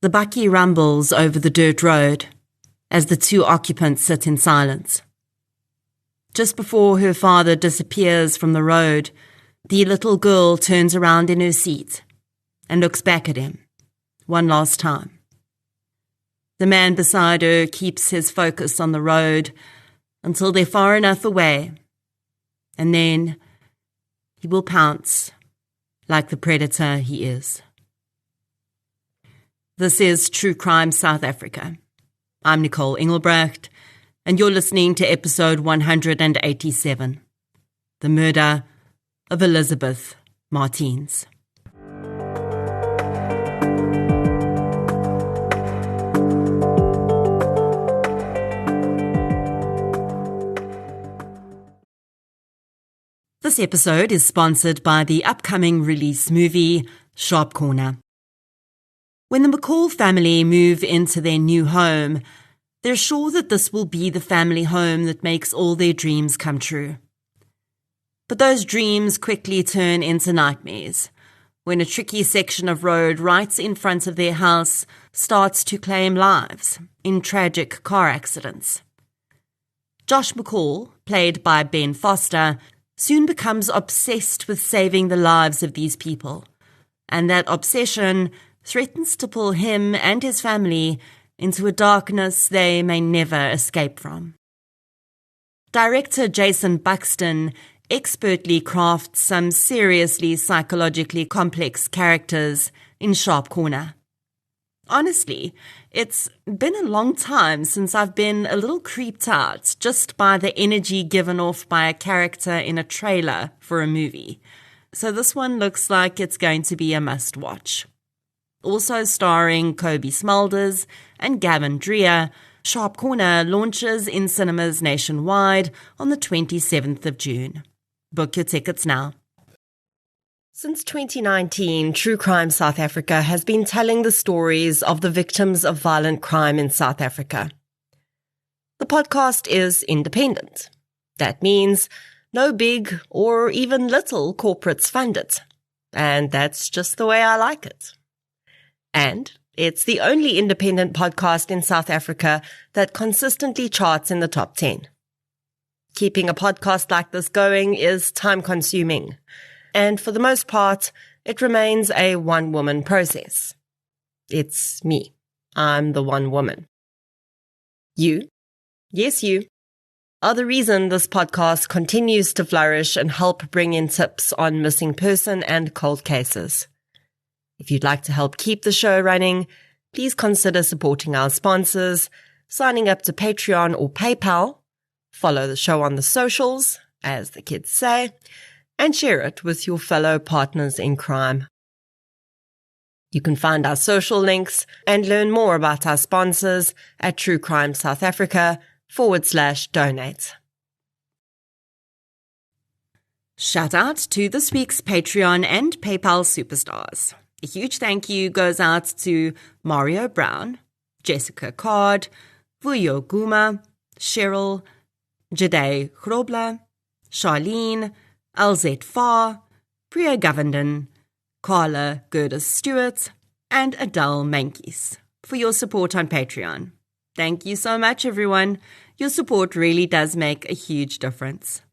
The bakkie rumbles over the dirt road as the two occupants sit in silence. Just before her father disappears from the road, the little girl turns around in her seat and looks back at him one last time. The man beside her keeps his focus on the road until they're far enough away, and then he will pounce like the predator he is. This is True Crime South Africa. I'm Nicole Engelbrecht, and you're listening to episode 187, The Murder of Elizabeth Martiens. This episode is sponsored by the upcoming release movie, Sharp Corner. When the McCall family move into their new home, they're sure that this will be the family home that makes all their dreams come true. But those dreams quickly turn into nightmares when a tricky section of road right in front of their house starts to claim lives in tragic car accidents. Josh McCall, played by Ben Foster, soon becomes obsessed with saving the lives of these people, and that obsession threatens to pull him and his family into a darkness they may never escape from. Director Jason Buxton expertly crafts some seriously psychologically complex characters in Sharp Corner. Honestly, it's been a long time since I've been a little creeped out just by the energy given off by a character in a trailer for a movie. So this one looks like it's going to be a must-watch. Also starring Kobe Smulders and Gavin Dreer, Sharp Corner launches in cinemas nationwide on the 27th of June. Book your tickets now. Since 2019, True Crime South Africa has been telling the stories of the victims of violent crime in South Africa. The podcast is independent. That means no big or even little corporates fund it. And that's just the way I like it. And it's the only independent podcast in South Africa that consistently charts in the top 10. Keeping a podcast like this going is time-consuming, and for the most part, it remains a one-woman process. It's me. I'm the one woman. You, yes you, are the reason this podcast continues to flourish and help bring in tips on missing person and cold cases. If you'd like to help keep the show running, please consider supporting our sponsors, signing up to Patreon or PayPal, follow the show on the socials, as the kids say, and share it with your fellow partners in crime. You can find our social links and learn more about our sponsors at True Crime South Africa /donate. Shout out to this week's Patreon and PayPal superstars. A huge thank you goes out to Mario Brown, Jessica Card, Vuyo Guma, Cheryl, Jade Grobler, Charlene, LZ Farr, Priya Govenden, Carla Gerdes Stewart, and Adele Mankies for your support on Patreon. Thank you so much, everyone. Your support really does make a huge difference.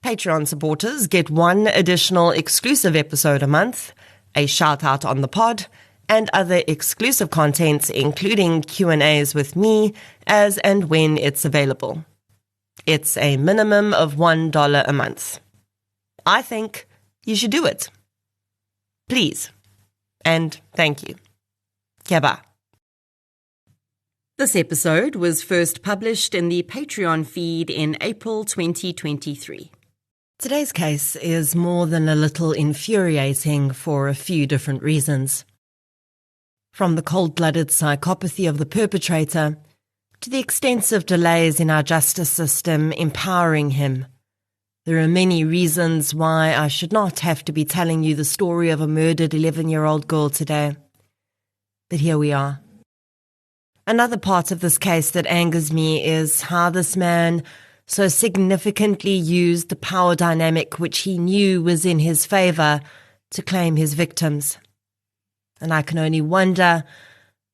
Patreon supporters get one additional exclusive episode a month, a shout-out on the pod, and other exclusive content, including Q&As with me, as and when it's available. It's a minimum of $1 a month. I think you should do it. Please. And thank you. Kiaba. This episode was first published in the Patreon feed in April 2023. Today's case is more than a little infuriating for a few different reasons. From the cold-blooded psychopathy of the perpetrator to the extensive delays in our justice system empowering him, there are many reasons why I should not have to be telling you the story of a murdered 11-year-old girl today. But here we are. Another part of this case that angers me is how this man so significantly used the power dynamic which he knew was in his favor to claim his victims. and I can only wonder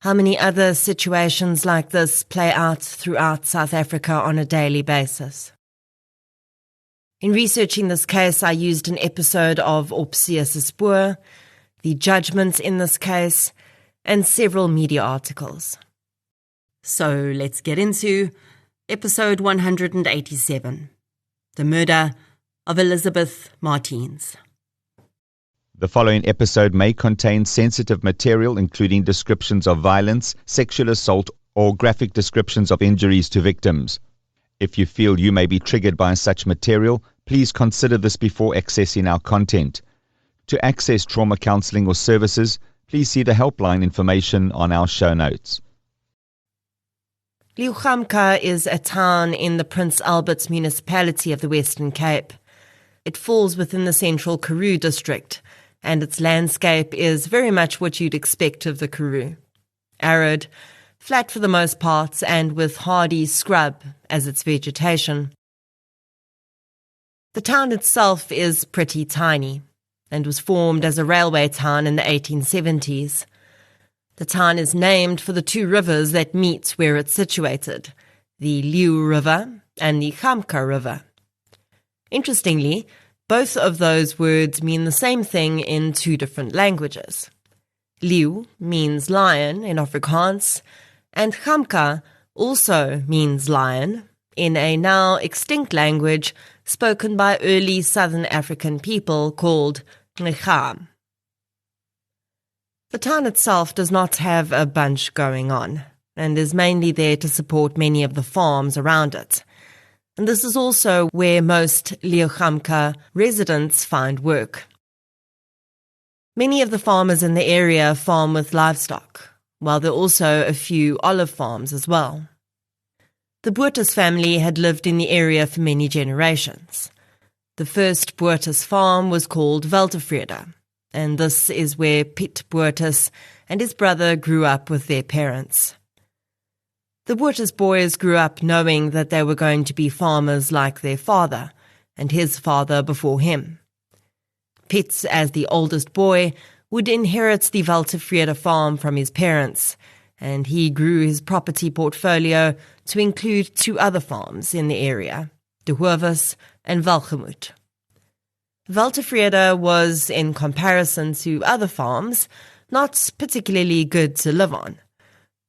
how many other situations like this play out throughout South Africa on a daily basis. In researching this case, I used an episode of Opsie se Spoor, the judgments in this case, and several media articles. So let's get into episode 187, The Murder of Elizabeth Martiens. The following episode may contain sensitive material, including descriptions of violence, sexual assault, or graphic descriptions of injuries to victims. If you feel you may be triggered by such material, please consider this before accessing our content. To access trauma counseling or services, please see the helpline information on our show notes. Liuchamka is a town in the Prince Albert municipality of the Western Cape. It falls within the central Karoo district, and its landscape is very much what you'd expect of the Karoo. Arid, flat for the most part, and with hardy scrub as its vegetation. The town itself is pretty tiny, and was formed as a railway town in the 1870s. The town is named for the two rivers that meet where it's situated, the Liu River and the Chamka River. Interestingly, both of those words mean the same thing in two different languages. Liu means lion in Afrikaans, and Chamka also means lion in a now extinct language spoken by early Southern African people called Ngam. The town itself does not have a bunch going on, and is mainly there to support many of the farms around it. And this is also where most Liuchamka residents find work. Many of the farmers in the area farm with livestock, while there are also a few olive farms as well. The Boertes family had lived in the area for many generations. The first Boertes farm was called Weltevrede, and this is where Piet Boertes and his brother grew up with their parents. The Boertes boys grew up knowing that they were going to be farmers like their father, and his father before him. Piet, as the oldest boy, would inherit the Weltevrede farm from his parents, and he grew his property portfolio to include two other farms in the area, De Hoeves and Welgemoot. Weltevrede was, in comparison to other farms, not particularly good to live on.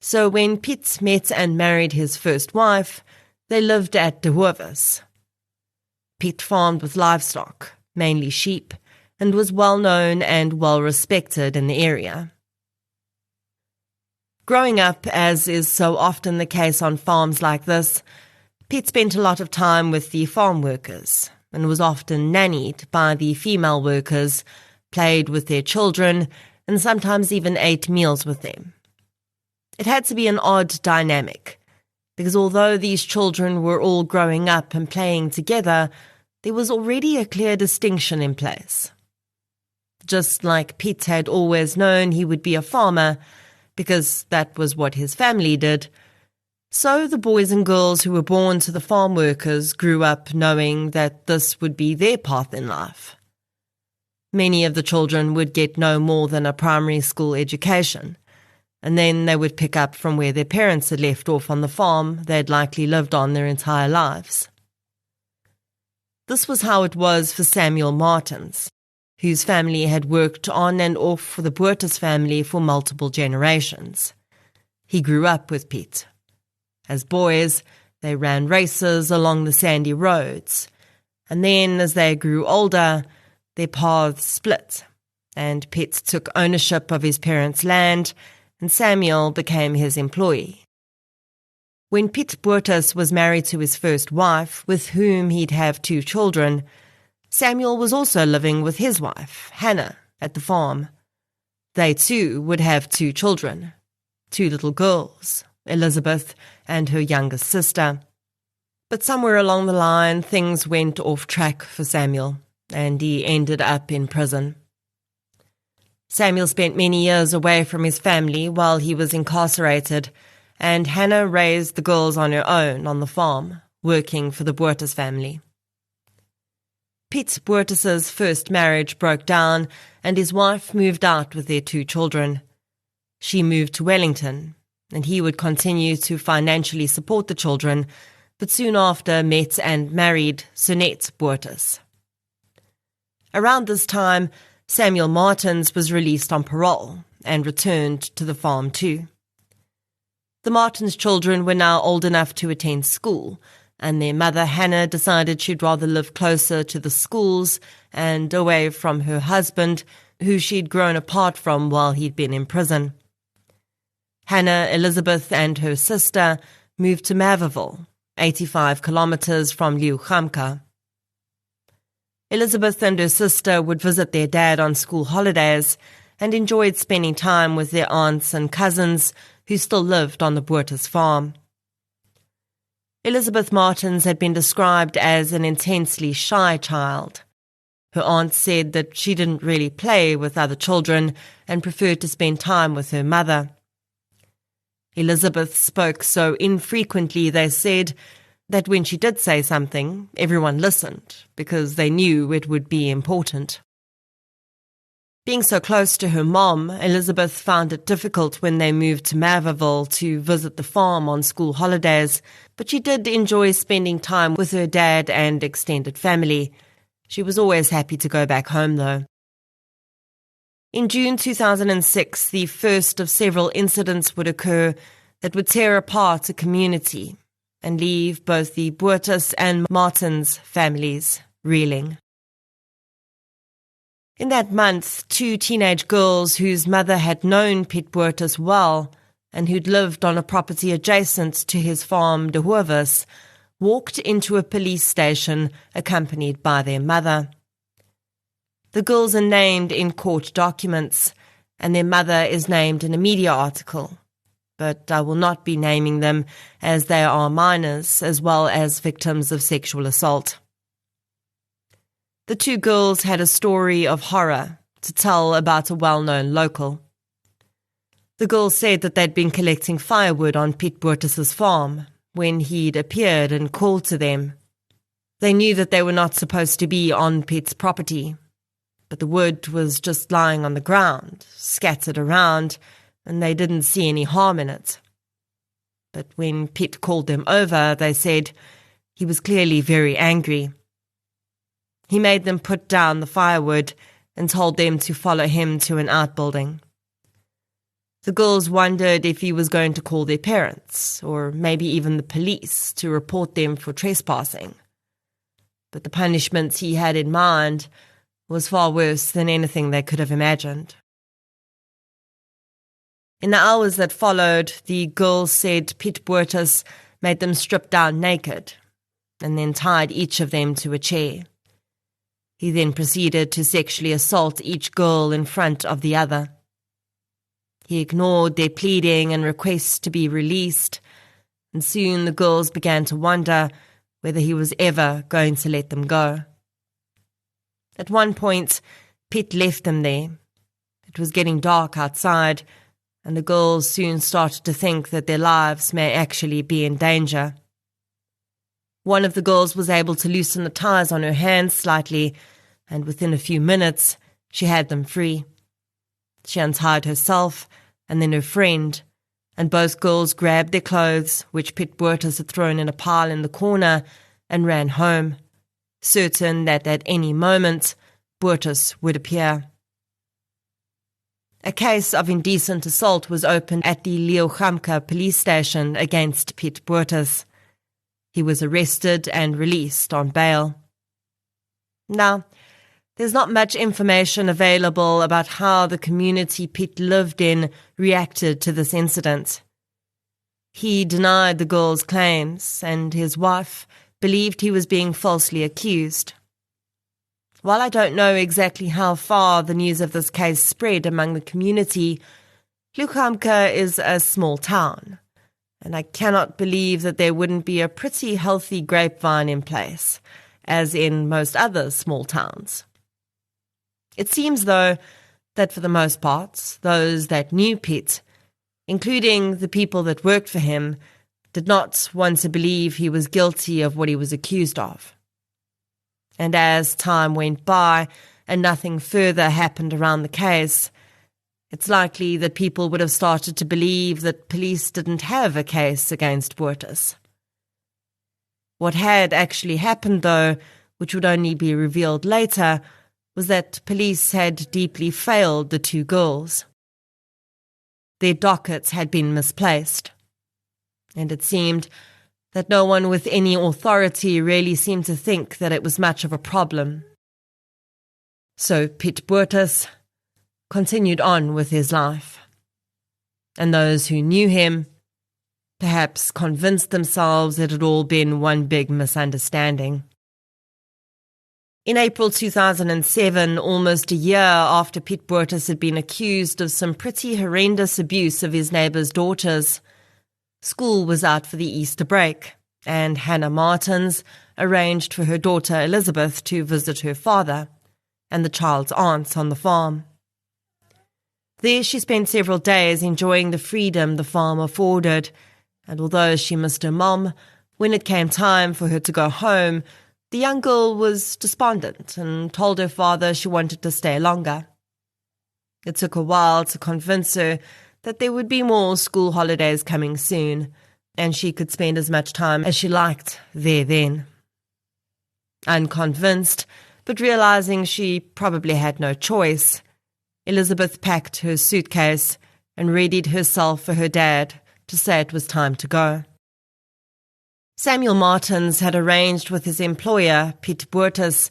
So when Piet met and married his first wife, they lived at De Hoeves. Piet farmed with livestock, mainly sheep, and was well known and well respected in the area. Growing up, as is so often the case on farms like this, Piet spent a lot of time with the farm workers and was often nannied by the female workers, played with their children, and sometimes even ate meals with them. It had to be an odd dynamic, because although these children were all growing up and playing together, there was already a clear distinction in place. Just like Piet had always known he would be a farmer, because that was what his family did, so the boys and girls who were born to the farm workers grew up knowing that this would be their path in life. Many of the children would get no more than a primary school education, and then they would pick up from where their parents had left off on the farm they'd likely lived on their entire lives. This was how it was for Samuel Martiens, whose family had worked on and off for the Boertes family for multiple generations. He grew up with Piet. As boys, they ran races along the sandy roads, and then as they grew older, their paths split, and Piet took ownership of his parents' land, and Samuel became his employee. When Piet Boertes was married to his first wife, with whom he'd have 2 children, Samuel was also living with his wife, Hannah, at the farm. They too would have 2 children, 2 little girls, Elizabeth and her youngest sister. But somewhere along the line, things went off track for Samuel, and he ended up in prison. Samuel spent many years away from his family while he was incarcerated, and Hannah raised the girls on her own on the farm, working for the Boertes family. Piet Boertes' first marriage broke down and his wife moved out with their 2 children. She moved to Wellington, and he would continue to financially support the children, but soon after met and married Sonette Boertes. Around this time, Samuel Martiens was released on parole and returned to the farm too. The Martiens children were now old enough to attend school, and their mother Hannah decided she'd rather live closer to the schools and away from her husband, who she'd grown apart from while he'd been in prison. Hannah, Elizabeth and her sister moved to Maverville, 85 kilometers from Liuchamka. Elizabeth and her sister would visit their dad on school holidays and enjoyed spending time with their aunts and cousins who still lived on the Boertes farm. Elizabeth Martiens had been described as an intensely shy child. Her aunt said that she didn't really play with other children and preferred to spend time with her mother. Elizabeth spoke so infrequently, they said, that when she did say something, everyone listened because they knew it would be important. Being so close to her mom, Elizabeth found it difficult when they moved to Maverville to visit the farm on school holidays, but she did enjoy spending time with her dad and extended family. She was always happy to go back home, though. In June 2006, the first of several incidents would occur that would tear apart a community and leave both the Boertes and Martiens families reeling. In that month, 2 teenage girls whose mother had known Piet Boertes well and who'd lived on a property adjacent to his farm De Hoevis walked into a police station accompanied by their mother. The girls are named in court documents, and their mother is named in a media article, but I will not be naming them as they are minors as well as victims of sexual assault. The 2 girls had a story of horror to tell about a well-known local. The girls said that they'd been collecting firewood on Piet Boertes' farm when he'd appeared and called to them. They knew that they were not supposed to be on Piet's property, but the wood was just lying on the ground, scattered around, and they didn't see any harm in it. But when Piet called them over, they said he was clearly very angry. He made them put down the firewood and told them to follow him to an outbuilding. The girls wondered if he was going to call their parents, or maybe even the police, to report them for trespassing. But the punishment he had in mind was far worse than anything they could have imagined. In the hours that followed, the girls said Piet Boertes made them strip down naked and then tied each of them to a chair. He then proceeded to sexually assault each girl in front of the other. He ignored their pleading and requests to be released, and soon the girls began to wonder whether he was ever going to let them go. At one point, Piet left them there. It was getting dark outside, and the girls soon started to think that their lives may actually be in danger. One of the girls was able to loosen the ties on her hands slightly, and within a few minutes, she had them free. She untied herself and then her friend, and both girls grabbed their clothes, which Piet Boertes had thrown in a pile in the corner, and ran home, certain that at any moment, Boertes would appear. A case of indecent assault was opened at the Liuchamka police station against Piet Boertes. He was arrested and released on bail. Now, there's not much information available about how the community Piet lived in reacted to this incident. He denied the girls' claims, and his wife believed he was being falsely accused. While I don't know exactly how far the news of this case spread among the community, Liuchamka is a small town, and I cannot believe that there wouldn't be a pretty healthy grapevine in place, as in most other small towns. It seems, though, that for the most part, those that knew Piet, including the people that worked for him, did not want to believe he was guilty of what he was accused of. And as time went by and nothing further happened around the case, it's likely that people would have started to believe that police didn't have a case against Boertes. What had actually happened, though, which would only be revealed later, was that police had deeply failed the two girls. Their dockets had been misplaced, and it seemed that no one with any authority really seemed to think that it was much of a problem. So Piet Boertes continued on with his life, and those who knew him perhaps convinced themselves it had all been one big misunderstanding. In April 2007, almost a year after Piet Boertes had been accused of some pretty horrendous abuse of his neighbour's daughters, school was out for the Easter break, and Hannah Martiens arranged for her daughter Elizabeth to visit her father and the child's aunts on the farm. There she spent several days enjoying the freedom the farm afforded, and although she missed her mom, when it came time for her to go home, the young girl was despondent and told her father she wanted to stay longer. It took a while to convince her that there would be more school holidays coming soon, and she could spend as much time as she liked there then. Unconvinced, but realizing she probably had no choice, Elizabeth packed her suitcase and readied herself for her dad to say it was time to go. Samuel Martiens had arranged with his employer, Piet Boertes,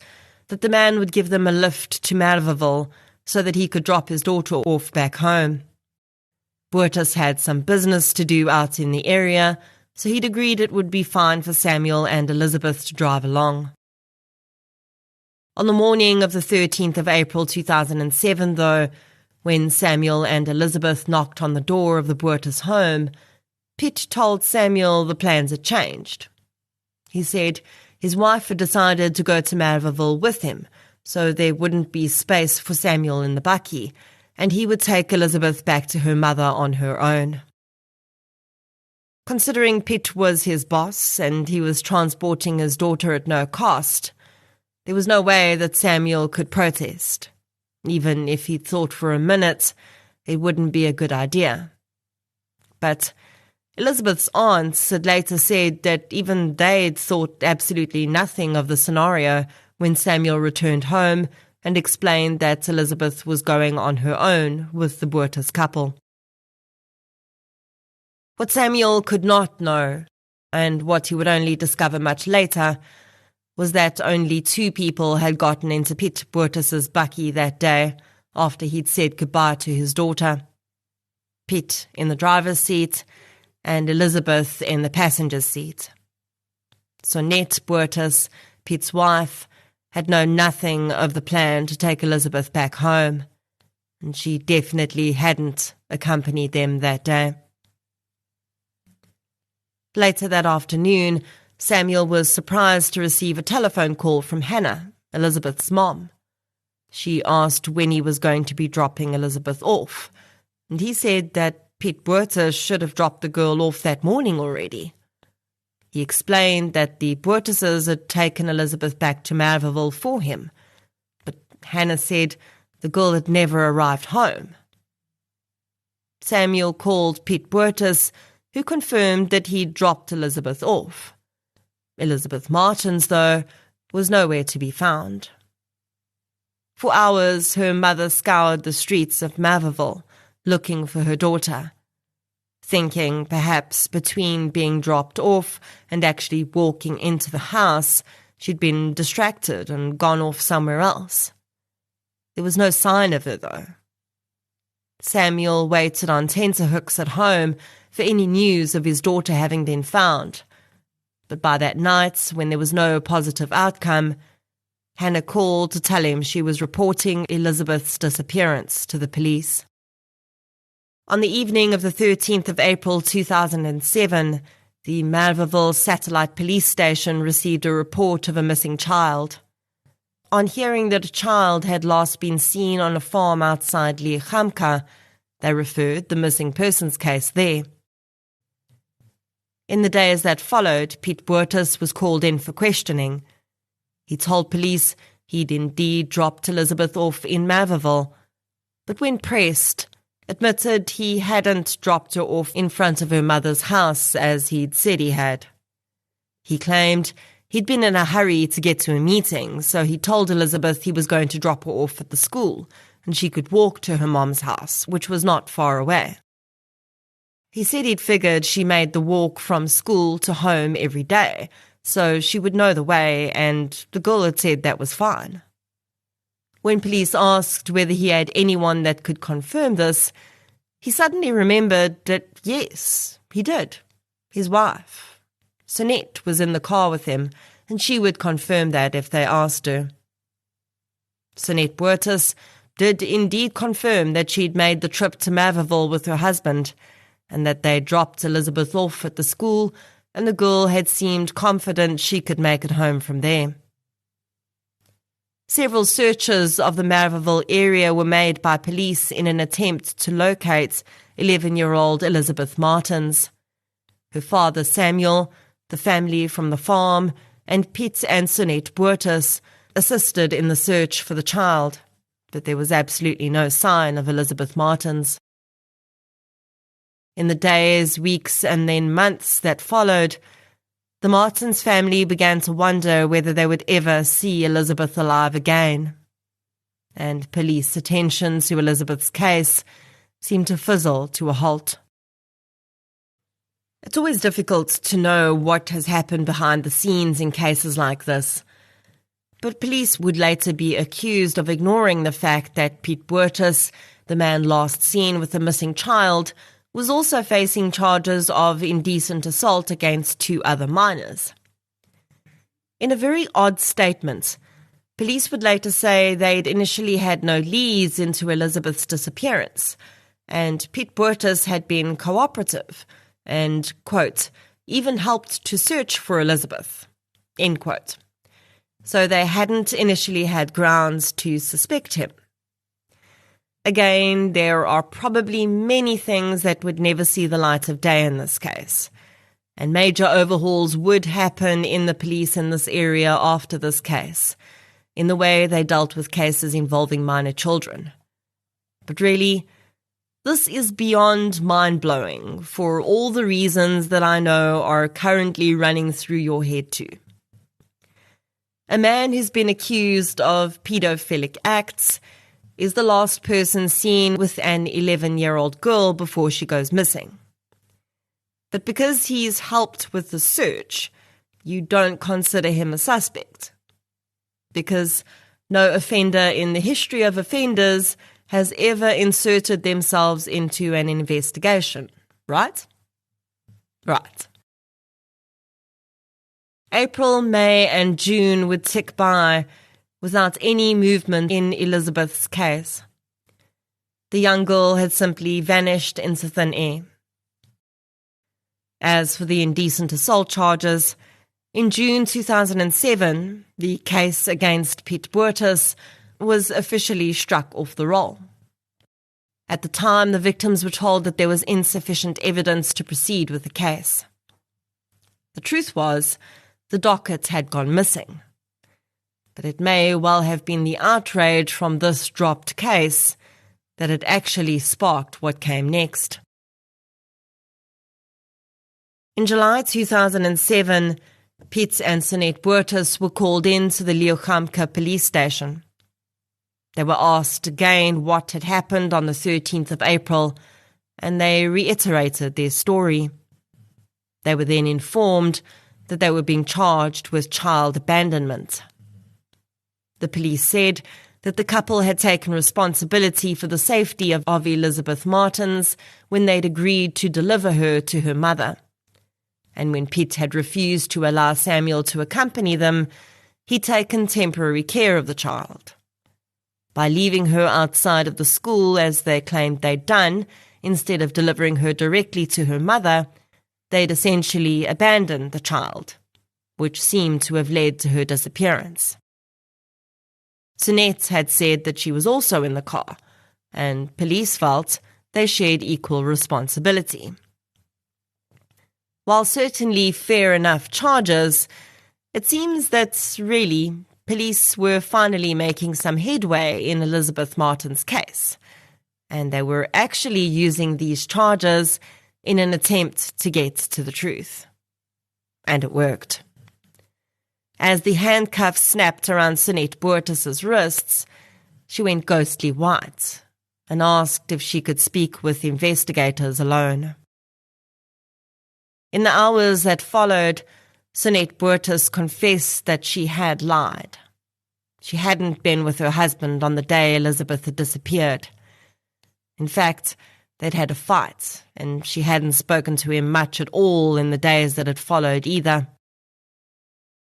that the man would give them a lift to Merweville so that he could drop his daughter off back home. Boertes had some business to do out in the area, so he'd agreed it would be fine for Samuel and Elizabeth to drive along. On the morning of the 13th of April 2007, though, when Samuel and Elizabeth knocked on the door of the Boertes home, Piet told Samuel the plans had changed. He said his wife had decided to go to Merweville with him, so there wouldn't be space for Samuel in the bakkie, and he would take Elizabeth back to her mother on her own. Considering Piet was his boss and he was transporting his daughter at no cost, there was no way that Samuel could protest. Even if he thought for a minute it wouldn't be a good idea. But Elizabeth's aunts had later said that even they'd thought absolutely nothing of the scenario when Samuel returned home and explained that Elizabeth was going on her own with the Boertes couple. What Samuel could not know, and what he would only discover much later, was that only 2 people had gotten into Piet Boertes' bakkie that day after he'd said goodbye to his daughter. Piet in the driver's seat and Elizabeth in the passenger's seat. Sonette Boertes, Piet's wife, had known nothing of the plan to take Elizabeth back home, and she definitely hadn't accompanied them that day. Later that afternoon, Samuel was surprised to receive a telephone call from Hannah, Elizabeth's mom. She asked when he was going to be dropping Elizabeth off, and he said that Piet Boertes should have dropped the girl off that morning already. He explained that the Boerteses had taken Elizabeth back to Merweville for him, but Hannah said the girl had never arrived home. Samuel called Piet Boertes, who confirmed that he'd dropped Elizabeth off. Elizabeth Martiens, though, was nowhere to be found. For hours, her mother scoured the streets of Merweville, looking for her daughter, thinking perhaps between being dropped off and actually walking into the house, she'd been distracted and gone off somewhere else. There was no sign of her, though. Samuel waited on tenterhooks at home for any news of his daughter having been found, but by that night, when there was no positive outcome, Hannah called to tell him she was reporting Elizabeth's disappearance to the police. On the evening of the 13th of April 2007, the Merweville Satellite Police Station received a report of a missing child. On hearing that a child had last been seen on a farm outside Liachamka, they referred the missing persons case there. In the days that followed, Piet Boertes was called in for questioning. He told police he'd indeed dropped Elizabeth off in Maverville, but when pressed, admitted he hadn't dropped her off in front of her mother's house as he'd said he had. He claimed he'd been in a hurry to get to a meeting, so he told Elizabeth he was going to drop her off at the school and she could walk to her mom's house, which was not far away. He said he'd figured she made the walk from school to home every day, so she would know the way, and the girl had said that was fine. When police asked whether he had anyone that could confirm this, he suddenly remembered that yes, he did. His wife, Sonette, was in the car with him, and she would confirm that if they asked her. Sonette Burtis did indeed confirm that she'd made the trip to Maverville with her husband, and that they dropped Elizabeth off at the school, and the girl had seemed confident she could make it home from there. Several searches of the Maverville area were made by police in an attempt to locate 11-year-old Elizabeth Martiens. Her father Samuel, the family from the farm, and Piet and Sonette Burtis assisted in the search for the child, but there was absolutely no sign of Elizabeth Martiens. In the days, weeks, and then months that followed, the Martiens family began to wonder whether they would ever see Elizabeth alive again, and police attention to Elizabeth's case seemed to fizzle to a halt. It's always difficult to know what has happened behind the scenes in cases like this, but police would later be accused of ignoring the fact that Piet Burtis, the man last seen with a missing child, was also facing charges of indecent assault against 2 other minors. In a very odd statement, police would later say they'd initially had no leads into Elizabeth's disappearance, and Piet Burtis had been cooperative and, quote, even helped to search for Elizabeth, end quote. So they hadn't initially had grounds to suspect him. Again, there are probably many things that would never see the light of day in this case, and major overhauls would happen in the police in this area after this case, in the way they dealt with cases involving minor children. But really, this is beyond mind-blowing for all the reasons that I know are currently running through your head too. A man who's been accused of pedophilic acts is the last person seen with an 11-year-old girl before she goes missing. But because he's helped with the search, you don't consider him a suspect. Because no offender in the history of offenders has ever inserted themselves into an investigation, right? Right. April, May, and June would tick by without any movement in Elizabeth's case. The young girl had simply vanished into thin air. As for the indecent assault charges, in June 2007, the case against Piet Burtis was officially struck off the roll. At the time, the victims were told that there was insufficient evidence to proceed with the case. The truth was, the docket had gone missing. But it may well have been the outrage from this dropped case that had actually sparked what came next. In July 2007, Piet and Sonette Burtis were called in to the Leeugamka police station. They were asked again what had happened on the 13th of April, and they reiterated their story. They were then informed that they were being charged with child abandonment. The police said that the couple had taken responsibility for the safety of Elizabeth Martiens when they'd agreed to deliver her to her mother. And when Piet had refused to allow Samuel to accompany them, he'd taken temporary care of the child. By leaving her outside of the school, as they claimed they'd done, instead of delivering her directly to her mother, they'd essentially abandoned the child, which seemed to have led to her disappearance. Sonette had said that she was also in the car, and police felt they shared equal responsibility. While certainly fair enough charges, it seems that really police were finally making some headway in Elizabeth Martiens' case, and they were actually using these charges in an attempt to get to the truth. And it worked. As the handcuffs snapped around Sunette Boertus' wrists, she went ghostly white and asked if she could speak with investigators alone. In the hours that followed, Sunette Boertus confessed that she had lied. She hadn't been with her husband on the day Elizabeth had disappeared. In fact, they'd had a fight, and she hadn't spoken to him much at all in the days that had followed either.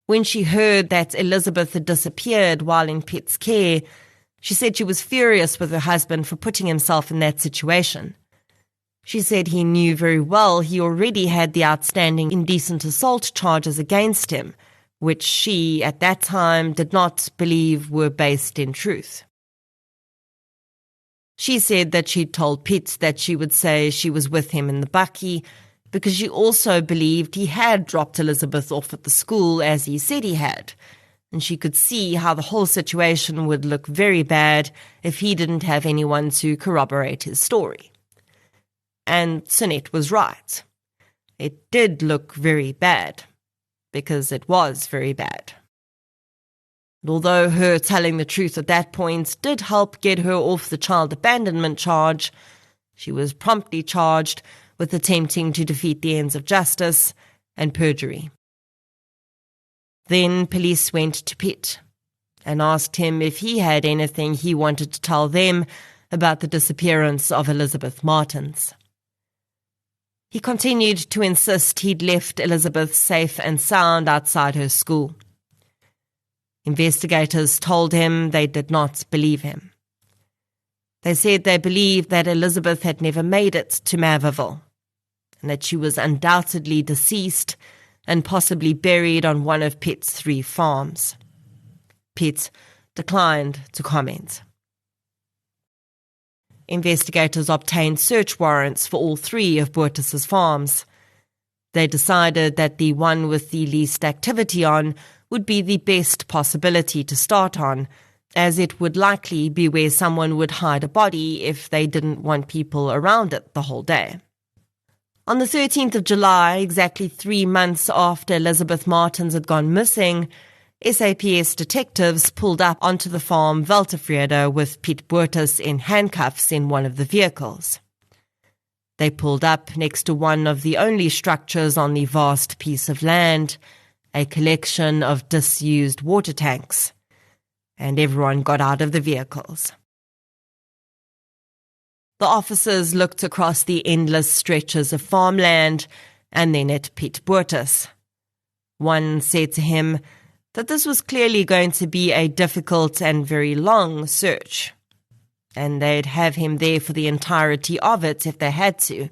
When she heard that Elizabeth had disappeared while in Pitt's care, she said she was furious with her husband for putting himself in that situation. She said he knew very well he already had the outstanding indecent assault charges against him, which she, at that time, did not believe were based in truth. She said that she'd told Pitt that she would say she was with him in the bakkie, because she also believed he had dropped Elizabeth off at the school as he said he had, and she could see how the whole situation would look very bad if he didn't have anyone to corroborate his story. And Sunette was right. It did look very bad, because it was very bad. And although her telling the truth at that point did help get her off the child abandonment charge, she was promptly charged with attempting to defeat the ends of justice and perjury. Then police went to Pitt and asked him if he had anything he wanted to tell them about the disappearance of Elizabeth Martiens. He continued to insist he'd left Elizabeth safe and sound outside her school. Investigators told him they did not believe him. They said they believed that Elizabeth had never made it to Maverville, and that she was undoubtedly deceased and possibly buried on one of Pitt's 3 farms. Pitt declined to comment. Investigators obtained search warrants for all 3 of Boertus' farms. They decided that the one with the least activity on would be the best possibility to start on, as it would likely be where someone would hide a body if they didn't want people around it the whole day. On the 13th of July, exactly 3 months after Elizabeth Martiens had gone missing, SAPS detectives pulled up onto the farm Weltevrede with Piet Boertus in handcuffs in one of the vehicles. They pulled up next to one of the only structures on the vast piece of land, a collection of disused water tanks, and everyone got out of the vehicles. The officers looked across the endless stretches of farmland and then at Piet Boertus. One said to him that this was clearly going to be a difficult and very long search, and they'd have him there for the entirety of it if they had to.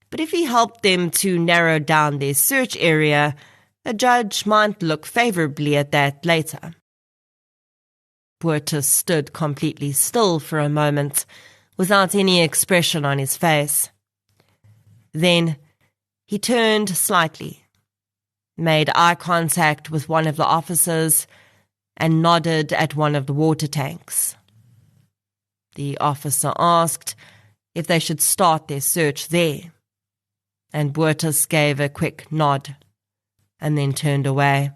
But if he helped them to narrow down their search area, a judge might look favourably at that later. Boertus stood completely still for a moment, without any expression on his face. Then he turned slightly, made eye contact with one of the officers, and nodded at one of the water tanks. The officer asked if they should start their search there, and Boertus gave a quick nod and then turned away.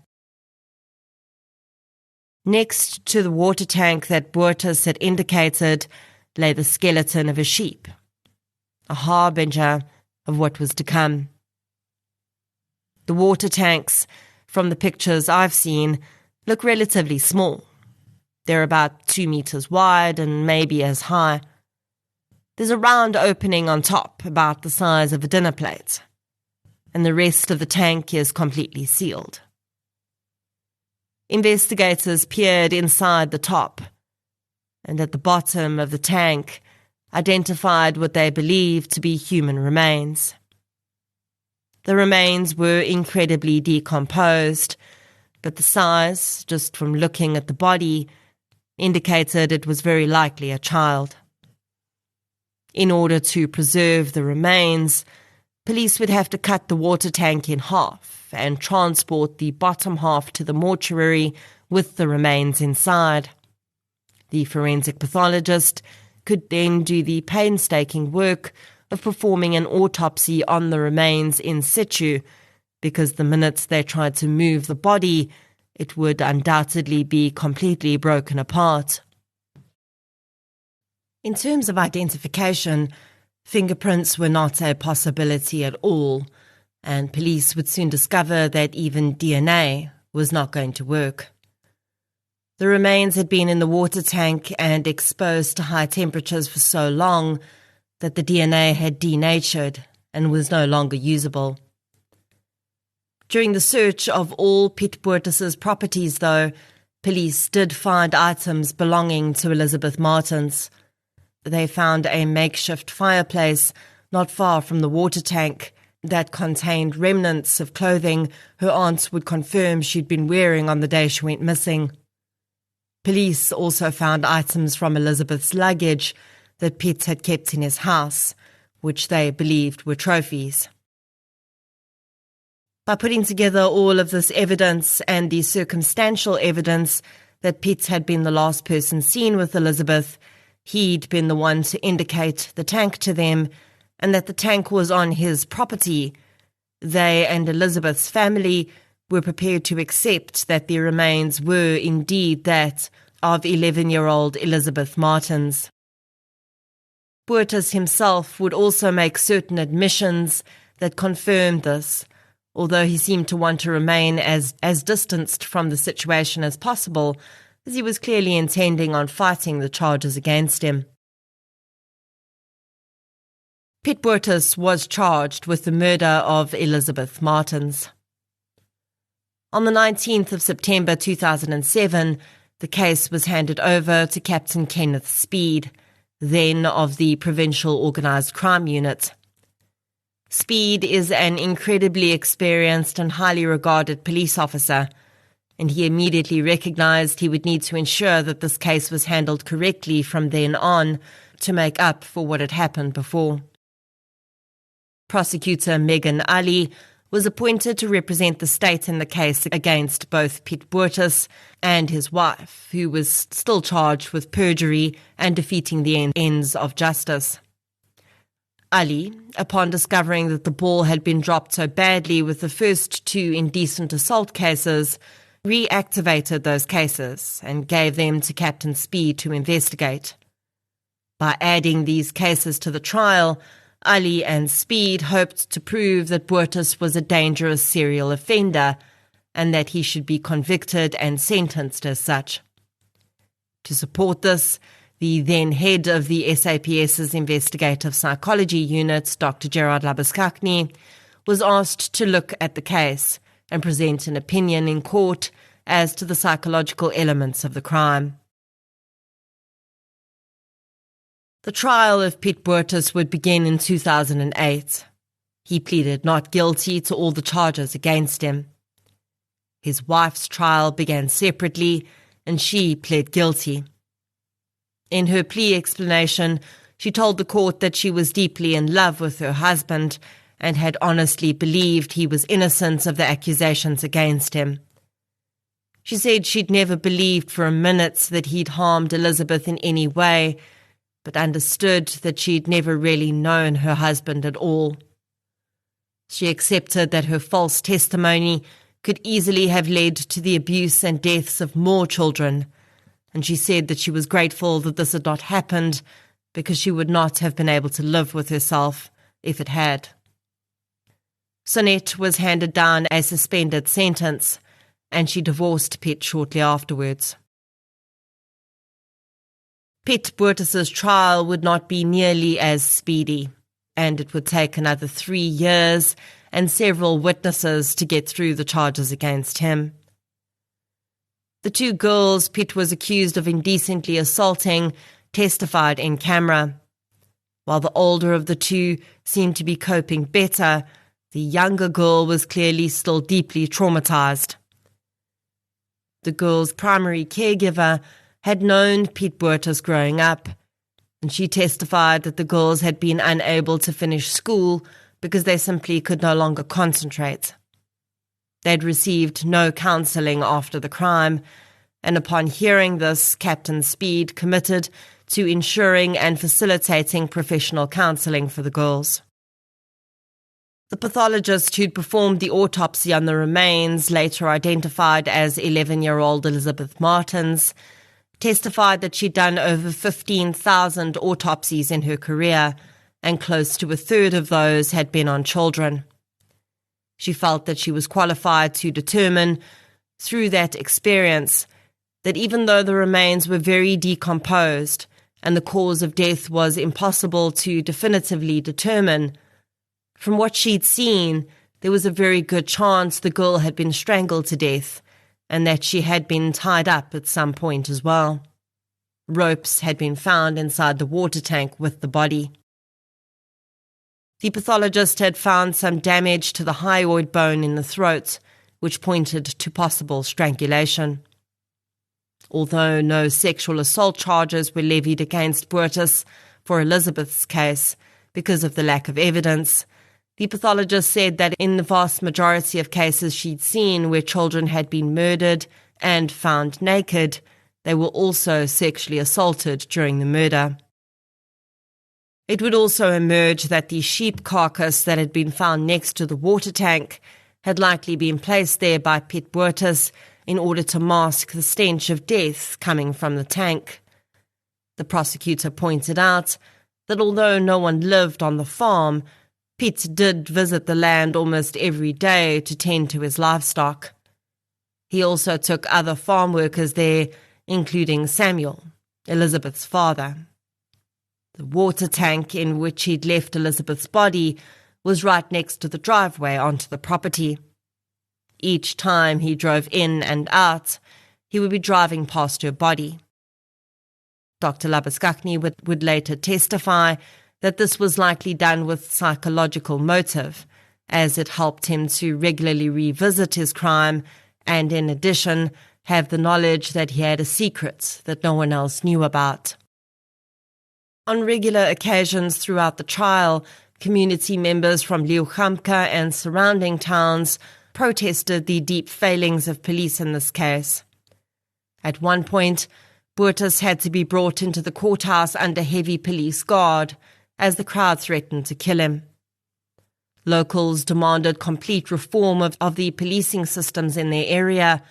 Next to the water tank that Boertus had indicated lay the skeleton of a sheep, a harbinger of what was to come. The water tanks, from the pictures I've seen, look relatively small. They're about 2 meters wide and maybe as high. There's a round opening on top, about the size of a dinner plate, and the rest of the tank is completely sealed. Investigators peered inside the top, and at the bottom of the tank identified what they believed to be human remains. The remains were incredibly decomposed, but the size, just from looking at the body, indicated it was very likely a child. In order to preserve the remains, police would have to cut the water tank in half and transport the bottom half to the mortuary with the remains inside. The forensic pathologist could then do the painstaking work of performing an autopsy on the remains in situ, because the minute they tried to move the body, it would undoubtedly be completely broken apart. In terms of identification, fingerprints were not a possibility at all, and police would soon discover that even DNA was not going to work. The remains had been in the water tank and exposed to high temperatures for so long that the DNA had denatured and was no longer usable. During the search of all Piet Boertes' properties, though, police did find items belonging to Elizabeth Martiens. They found a makeshift fireplace not far from the water tank that contained remnants of clothing her aunt would confirm she'd been wearing on the day she went missing. Police also found items from Elizabeth's luggage that Piet had kept in his house, which they believed were trophies. By putting together all of this evidence and the circumstantial evidence that Piet had been the last person seen with Elizabeth, he'd been the one to indicate the tank to them, and that the tank was on his property, they and Elizabeth's family were prepared to accept that the remains were indeed that of 11-year-old Elizabeth Martiens. Boertes himself would also make certain admissions that confirmed this, although he seemed to want to remain as distanced from the situation as possible, as he was clearly intending on fighting the charges against him. Piet Boertes was charged with the murder of Elizabeth Martiens. On the 19th of September 2007, the case was handed over to Captain Kenneth Speed, then of the Provincial Organised Crime Unit. Speed is an incredibly experienced and highly regarded police officer, and he immediately recognised he would need to ensure that this case was handled correctly from then on to make up for what had happened before. Prosecutor Megan Ali was appointed to represent the state in the case against both Piet Boertes and his wife, who was still charged with perjury and defeating the ends of justice. Ali, upon discovering that the ball had been dropped so badly with the first two indecent assault cases, reactivated those cases and gave them to Captain Speed to investigate. By adding these cases to the trial, Ali and Speed hoped to prove that Boertes was a dangerous serial offender and that he should be convicted and sentenced as such. To support this, the then head of the SAPS's investigative psychology unit, Dr. Gerard Labuschagne, was asked to look at the case and present an opinion in court as to the psychological elements of the crime. The trial of Piet Boertes would begin in 2008. He pleaded not guilty to all the charges against him. His wife's trial began separately, and she pled guilty. In her plea explanation, she told the court that she was deeply in love with her husband and had honestly believed he was innocent of the accusations against him. She said she'd never believed for a minute that he'd harmed Elizabeth in any way, but understood that she'd never really known her husband at all. She accepted that her false testimony could easily have led to the abuse and deaths of more children, and she said that she was grateful that this had not happened because she would not have been able to live with herself if it had. Sonette was handed down a suspended sentence, and she divorced Piet shortly afterwards. Piet Boertes' trial would not be nearly as speedy, and it would take another 3 years and several witnesses to get through the charges against him. The two girls Piet was accused of indecently assaulting testified in camera. While the older of the two seemed to be coping better, the younger girl was clearly still deeply traumatized. The girl's primary caregiver had known Piet Boertes growing up, and she testified that the girls had been unable to finish school because they simply could no longer concentrate. They'd received no counselling after the crime, and upon hearing this, Captain Speed committed to ensuring and facilitating professional counselling for the girls. The pathologist who'd performed the autopsy on the remains, later identified as 11-year-old Elizabeth Martiens, testified that she'd done over 15,000 autopsies in her career, and close to a third of those had been on children. She felt that she was qualified to determine, through that experience, that even though the remains were very decomposed and the cause of death was impossible to definitively determine, from what she'd seen, there was a very good chance the girl had been strangled to death and that she had been tied up at some point as well. Ropes had been found inside the water tank with the body. The pathologist had found some damage to the hyoid bone in the throat, which pointed to possible strangulation. Although no sexual assault charges were levied against Boertes for Elizabeth's case because of the lack of evidence, the pathologist said that in the vast majority of cases she'd seen where children had been murdered and found naked, they were also sexually assaulted during the murder. It would also emerge that the sheep carcass that had been found next to the water tank had likely been placed there by Piet Boertes in order to mask the stench of death coming from the tank. The prosecutor pointed out that although no one lived on the farm, Piet did visit the land almost every day to tend to his livestock. He also took other farm workers there, including Samuel, Elizabeth's father. The water tank in which he'd left Elizabeth's body was right next to the driveway onto the property. Each time he drove in and out, he would be driving past her body. Dr. Labuschagne would later testify that this was likely done with psychological motive, as it helped him to regularly revisit his crime and, in addition, have the knowledge that he had a secret that no one else knew about. On regular occasions throughout the trial, community members from Leeugamka and surrounding towns protested the deep failings of police in this case. At one point, Boertes had to be brought into the courthouse under heavy police guard, as the crowd threatened to kill him. Locals demanded complete reform of the policing systems in their area,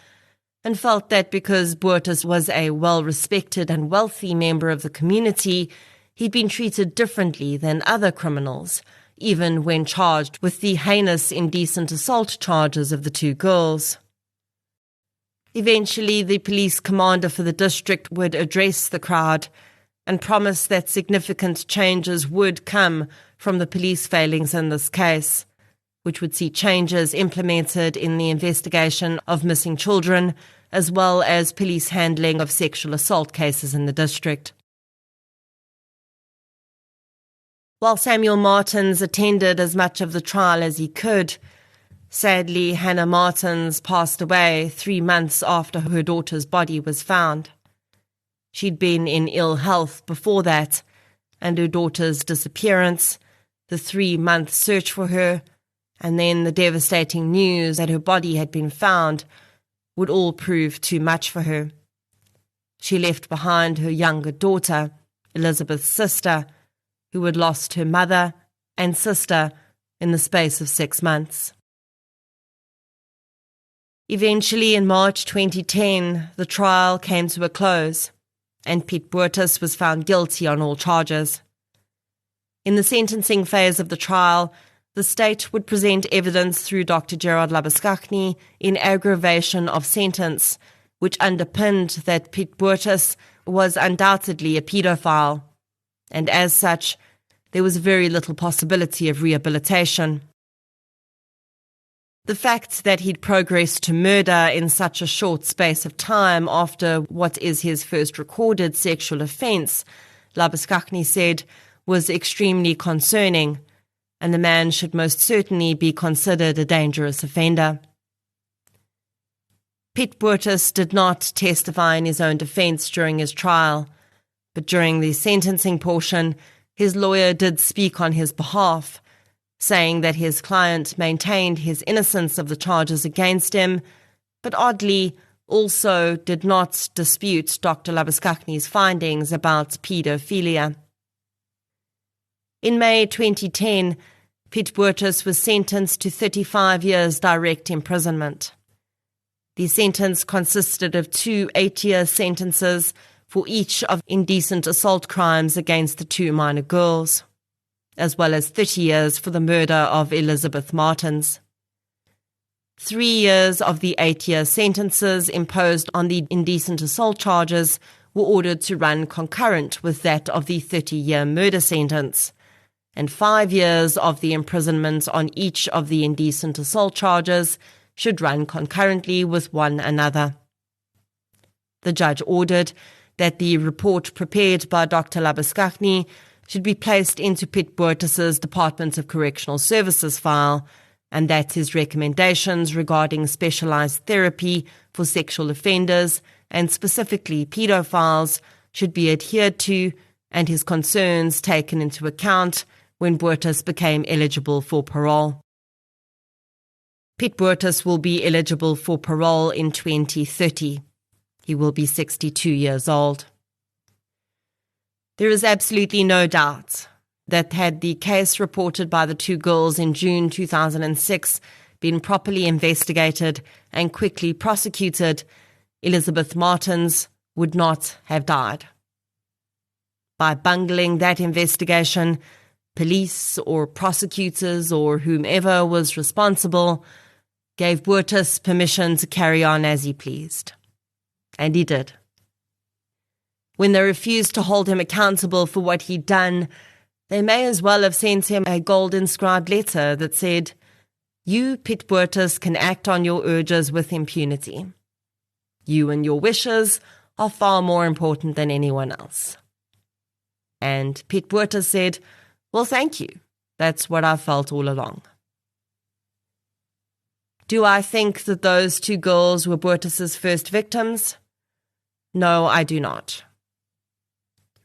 and felt that because Boertes was a well-respected and wealthy member of the community, he'd been treated differently than other criminals, even when charged with the heinous indecent assault charges of the two girls. Eventually, the police commander for the district would address the crowd and promise that significant changes would come from the police failings in this case, which would see changes implemented in the investigation of missing children, as well as police handling of sexual assault cases in the district. While Samuel Martiens attended as much of the trial as he could, sadly Hannah Martiens passed away 3 months after her daughter's body was found. She'd been in ill health before that, and her daughter's disappearance, the 3-month search for her, and then the devastating news that her body had been found would all prove too much for her. She left behind her younger daughter, Elizabeth's sister, who had lost her mother and sister in the space of 6 months. Eventually, in March 2010, the trial came to a close, and Piet Boertes was found guilty on all charges. In the sentencing phase of the trial, the state would present evidence through Dr. Gerard Labuschagne in aggravation of sentence, which underpinned that Piet Boertes was undoubtedly a paedophile, and as such, there was very little possibility of rehabilitation. The fact that he'd progressed to murder in such a short space of time after what is his first recorded sexual offence, Labuschagne said, was extremely concerning, and the man should most certainly be considered a dangerous offender. Piet Boertes did not testify in his own defence during his trial, but during the sentencing portion, his lawyer did speak on his behalf, saying that his client maintained his innocence of the charges against him, but oddly also did not dispute Dr. Labuskaghni's findings about paedophilia. In May 2010, Piet Boertes was sentenced to 35 years direct imprisonment. The sentence consisted of 2 8-year sentences for each of indecent assault crimes against the 2 minor girls, as well as 30 years for the murder of Elizabeth Martiens. 3 years of the 8-year sentences imposed on the indecent assault charges were ordered to run concurrent with that of the 30-year murder sentence, and 5 years of the imprisonment on each of the indecent assault charges should run concurrently with one another. The judge ordered that the report prepared by Dr. Labuskaghni should be placed into Piet Boertes' Department of Correctional Services file, and that his recommendations regarding specialized therapy for sexual offenders, and specifically pedophiles, should be adhered to and his concerns taken into account when Boertes became eligible for parole. Piet Boertes will be eligible for parole in 2030. He will be 62 years old. There is absolutely no doubt that had the case reported by the 2 girls in June 2006 been properly investigated and quickly prosecuted, Elizabeth Martiens would not have died. By bungling that investigation, police or prosecutors or whomever was responsible gave Boertes permission to carry on as he pleased. And he did. When they refused to hold him accountable for what he'd done, they may as well have sent him a gold-inscribed letter that said, "You, Piet Boertes, can act on your urges with impunity. You and your wishes are far more important than anyone else." And Piet Boertes said, "Well, thank you. That's what I've felt all along." Do I think that those 2 girls were Boertes' first victims? No, I do not.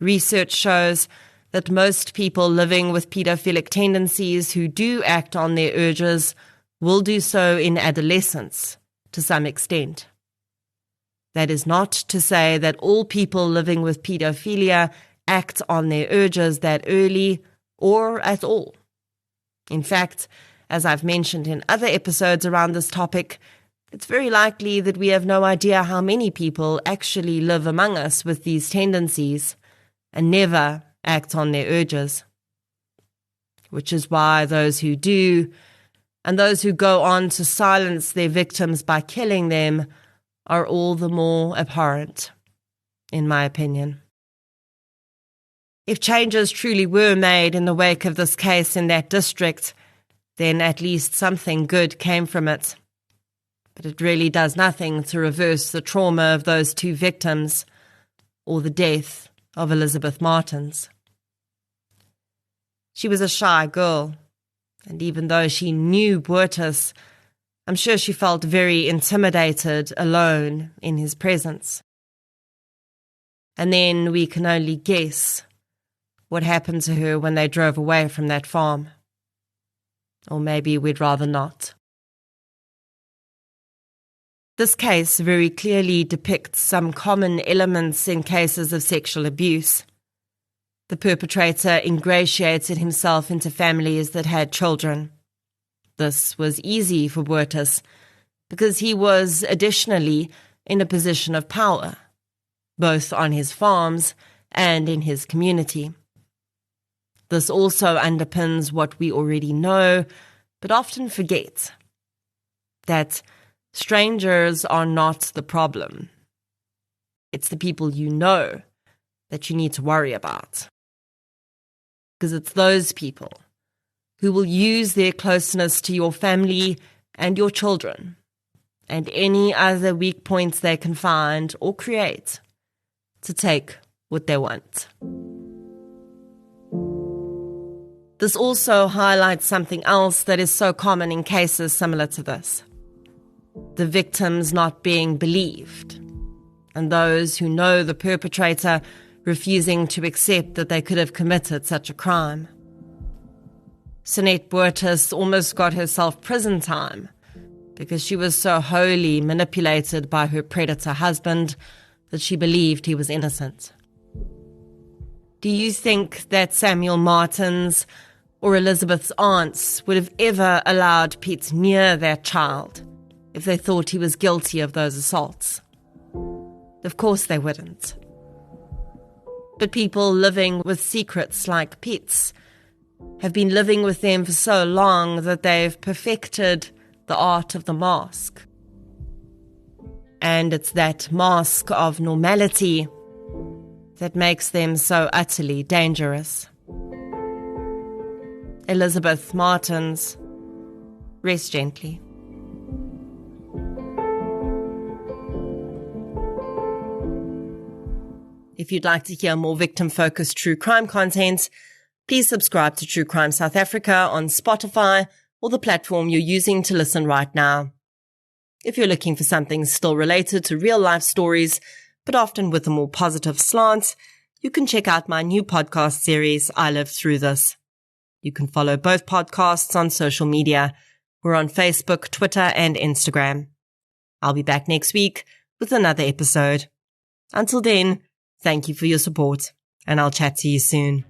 Research shows that most people living with pedophilic tendencies who do act on their urges will do so in adolescence, to some extent. That is not to say that all people living with pedophilia act on their urges that early or at all. In fact, as I've mentioned in other episodes around this topic, it's very likely that we have no idea how many people actually live among us with these tendencies and never act on their urges. Which is why those who do, and those who go on to silence their victims by killing them, are all the more abhorrent, in my opinion. If changes truly were made in the wake of this case in that district, then at least something good came from it. But it really does nothing to reverse the trauma of those 2 victims, or the death of Elizabeth Martiens. She was a shy girl, and even though she knew Boertes, I'm sure she felt very intimidated alone in his presence. And then we can only guess what happened to her when they drove away from that farm. Or maybe we'd rather not. This case very clearly depicts some common elements in cases of sexual abuse. The perpetrator ingratiated himself into families that had children. This was easy for Boertes because he was additionally in a position of power, both on his farms and in his community. This also underpins what we already know, but often forget, that strangers are not the problem. It's the people you know that you need to worry about. Because it's those people who will use their closeness to your family and your children, and any other weak points they can find or create, to take what they want. This also highlights something else that is so common in cases similar to this: the victims not being believed, and those who know the perpetrator refusing to accept that they could have committed such a crime. Sinette Boertes almost got herself prison time because she was so wholly manipulated by her predator husband that she believed he was innocent. Do you think that Samuel Martiens or Elizabeth's aunts would have ever allowed Pete near their child if they thought he was guilty of those assaults? Of course they wouldn't. But people living with secrets like Pete's have been living with them for so long that they've perfected the art of the mask. And it's that mask of normality that makes them so utterly dangerous. Elizabeth Martiens, rest gently. If you'd like to hear more victim-focused true crime content, please subscribe to True Crime South Africa on Spotify or the platform you're using to listen right now. If you're looking for something still related to real-life stories, but often with a more positive slant, you can check out my new podcast series, I Lived Through This. You can follow both podcasts on social media. We're on Facebook, Twitter, and Instagram. I'll be back next week with another episode. Until then, thank you for your support, and I'll chat to you soon.